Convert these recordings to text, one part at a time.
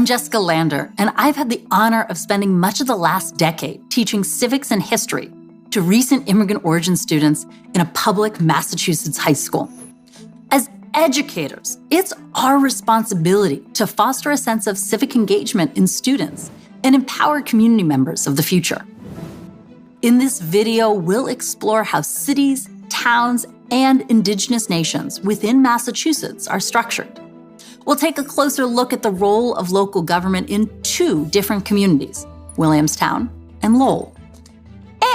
I'm Jessica Lander, and I've had the honor of spending much of the last decade teaching civics and history to recent immigrant origin students in a public Massachusetts high school. As educators, it's our responsibility to foster a sense of civic engagement in students and empower community members of the future. In this video, we'll explore how cities, towns, and Indigenous nations within Massachusetts are structured. We'll take a closer look at the role of local government in two different communities, Williamstown and Lowell.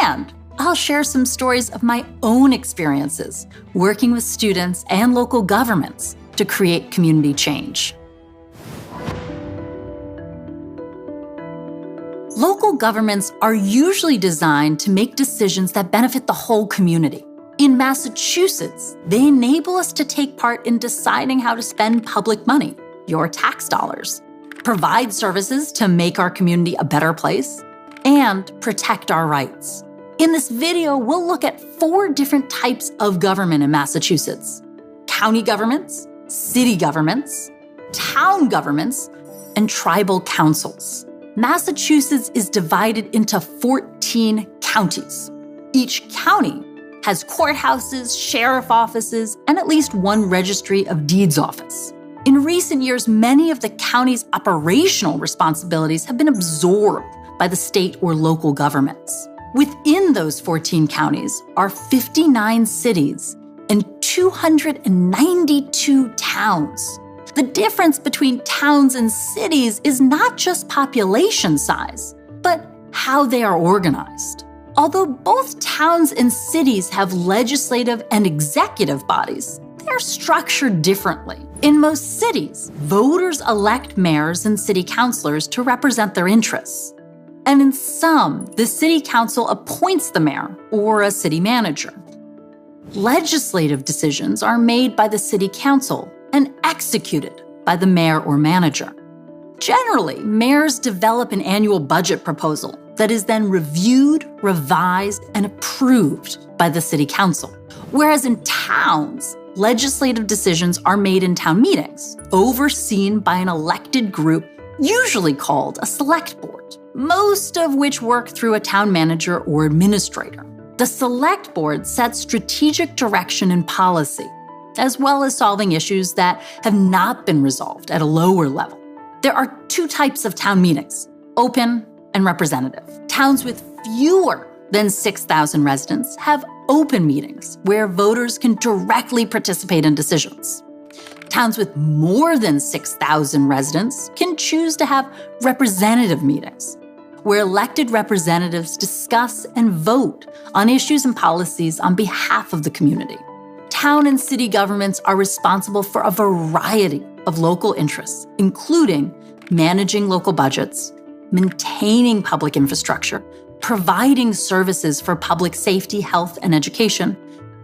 And I'll share some stories of my own experiences working with students and local governments to create community change. Local governments are usually designed to make decisions that benefit the whole community. In Massachusetts, they enable us to take part in deciding how to spend public money, your tax dollars, provide services to make our community a better place, and protect our rights. In this video, we'll look at 4 different types of government in Massachusetts: county governments, city governments, town governments, and tribal councils. Massachusetts is divided into 14 counties. Each county has courthouses, sheriff offices, and at least one registry of deeds office. In recent years, many of the county's operational responsibilities have been absorbed by the state or local governments. Within those 14 counties are 59 cities and 292 towns. The difference between towns and cities is not just population size, but how they are organized. Although both towns and cities have legislative and executive bodies, they are structured differently. In most cities, voters elect mayors and city councilors to represent their interests. And in some, the city council appoints the mayor or a city manager. Legislative decisions are made by the city council and executed by the mayor or manager. Generally, mayors develop an annual budget proposal that is then reviewed, revised, and approved by the city council. Whereas in towns, legislative decisions are made in town meetings, overseen by an elected group, usually called a select board, most of which work through a town manager or administrator. The select board sets strategic direction and policy, as well as solving issues that have not been resolved at a lower level. There are 2 types of town meetings: open and representative. Towns with fewer than 6,000 residents have open meetings where voters can directly participate in decisions. Towns with more than 6,000 residents can choose to have representative meetings, where elected representatives discuss and vote on issues and policies on behalf of the community. Town and city governments are responsible for a variety of local interests, including managing local budgets, maintaining public infrastructure, providing services for public safety, health, and education,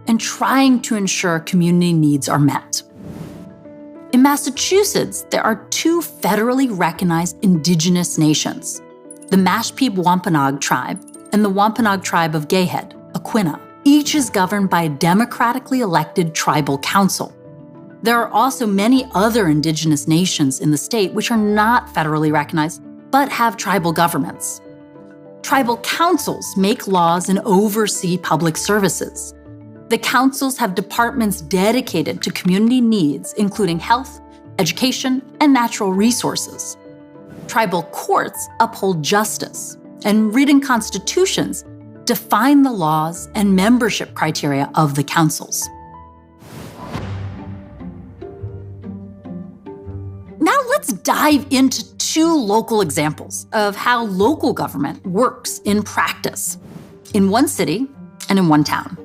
and trying to ensure community needs are met. In Massachusetts, there are 2 federally recognized Indigenous nations: the Mashpee Wampanoag tribe and the Wampanoag tribe of Gayhead, Aquinnah. Each is governed by a democratically elected tribal council. There are also many other Indigenous nations in the state which are not federally recognized, but have tribal governments. Tribal councils make laws and oversee public services. The councils have departments dedicated to community needs, including health, education, and natural resources. Tribal courts uphold justice, and written constitutions define the laws and membership criteria of the councils. Now let's dive into 2 local examples of how local government works in practice, in one city and in one town.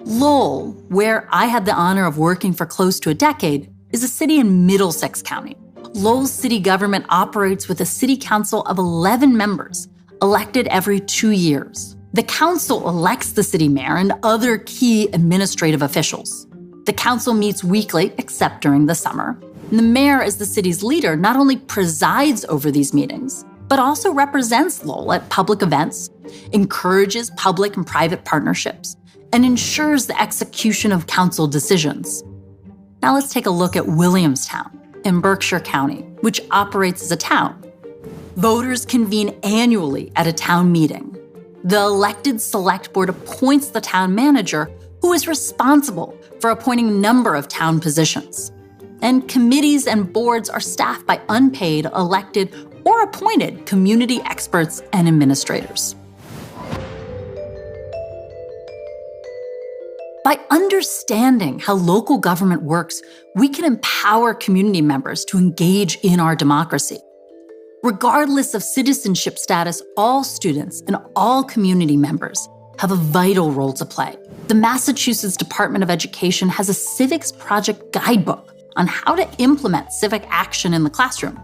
Lowell, where I had the honor of working for close to a decade, is a city in Middlesex County. Lowell's city government operates with a city council of 11 members, elected every 2 years. The council elects the city mayor and other key administrative officials. The council meets weekly, except during the summer. And the mayor, as the city's leader, not only presides over these meetings, but also represents Lowell at public events, encourages public and private partnerships, and ensures the execution of council decisions. Now let's take a look at Williamstown. in Berkshire County, which operates as a town. Voters convene annually at a town meeting. The elected select board appoints the town manager, who is responsible for appointing a number of town positions. And committees and boards are staffed by unpaid, elected, or appointed community experts and administrators. By understanding how local government works, we can empower community members to engage in our democracy. Regardless of citizenship status, all students and all community members have a vital role to play. The Massachusetts Department of Education has a civics project guidebook on how to implement civic action in the classroom.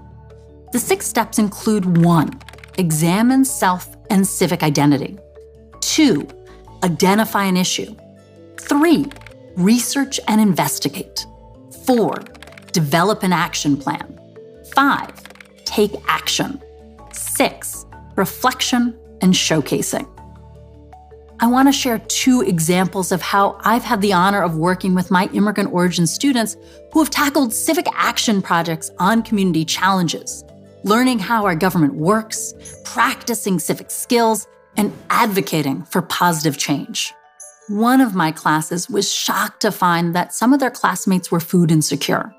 The 6 steps include 1, examine self and civic identity. 2, identify an issue. 3, research and investigate. 4, develop an action plan. 5, take action. 6, reflection and showcasing. I want to share 2 examples of how I've had the honor of working with my immigrant origin students who have tackled civic action projects on community challenges, learning how our government works, practicing civic skills, and advocating for positive change. One of my classes was shocked to find that some of their classmates were food insecure.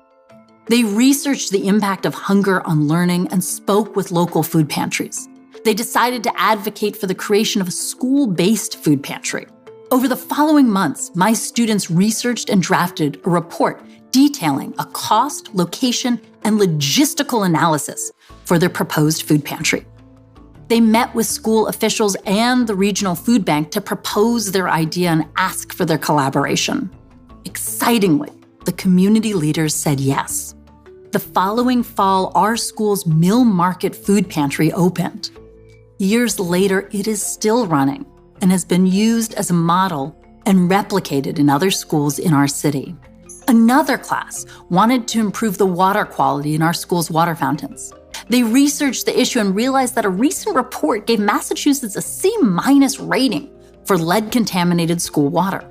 They researched the impact of hunger on learning and spoke with local food pantries. They decided to advocate for the creation of a school-based food pantry. Over the following months, my students researched and drafted a report detailing a cost, location, and logistical analysis for their proposed food pantry. They met with school officials and the regional food bank to propose their idea and ask for their collaboration. Excitingly, the community leaders said yes. The following fall, our school's Mill Market Food Pantry opened. Years later, it is still running and has been used as a model and replicated in other schools in our city. Another class wanted to improve the water quality in our school's water fountains. They researched the issue and realized that a recent report gave Massachusetts a C- rating for lead-contaminated school water.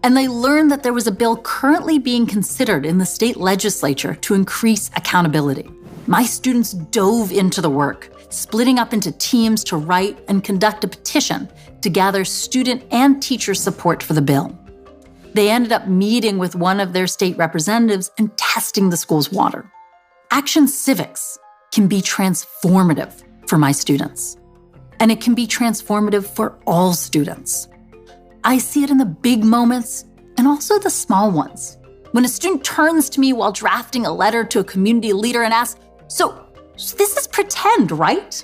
And they learned that there was a bill currently being considered in the state legislature to increase accountability. My students dove into the work, splitting up into teams to write and conduct a petition to gather student and teacher support for the bill. They ended up meeting with one of their state representatives and testing the school's water. Action civics can be transformative for my students, and it can be transformative for all students. I see it in the big moments and also the small ones. When a student turns to me while drafting a letter to a community leader and asks, So this is pretend, right?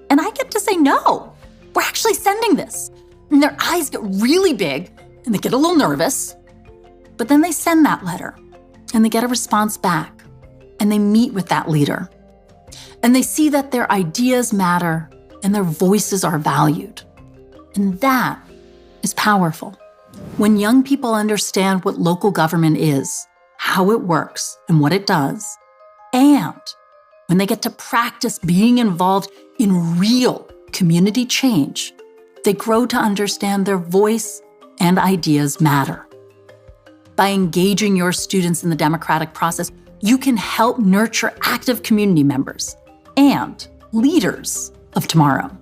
And I get to say, no, we're actually sending this. And their eyes get really big and they get a little nervous. But then they send that letter and they get a response back and they meet with that leader. And they see that their ideas matter and their voices are valued. And that is powerful. When young people understand what local government is, how it works, and what it does, and when they get to practice being involved in real community change, they grow to understand their voice and ideas matter. By engaging your students in the democratic process, you can help nurture active community members and leaders of tomorrow.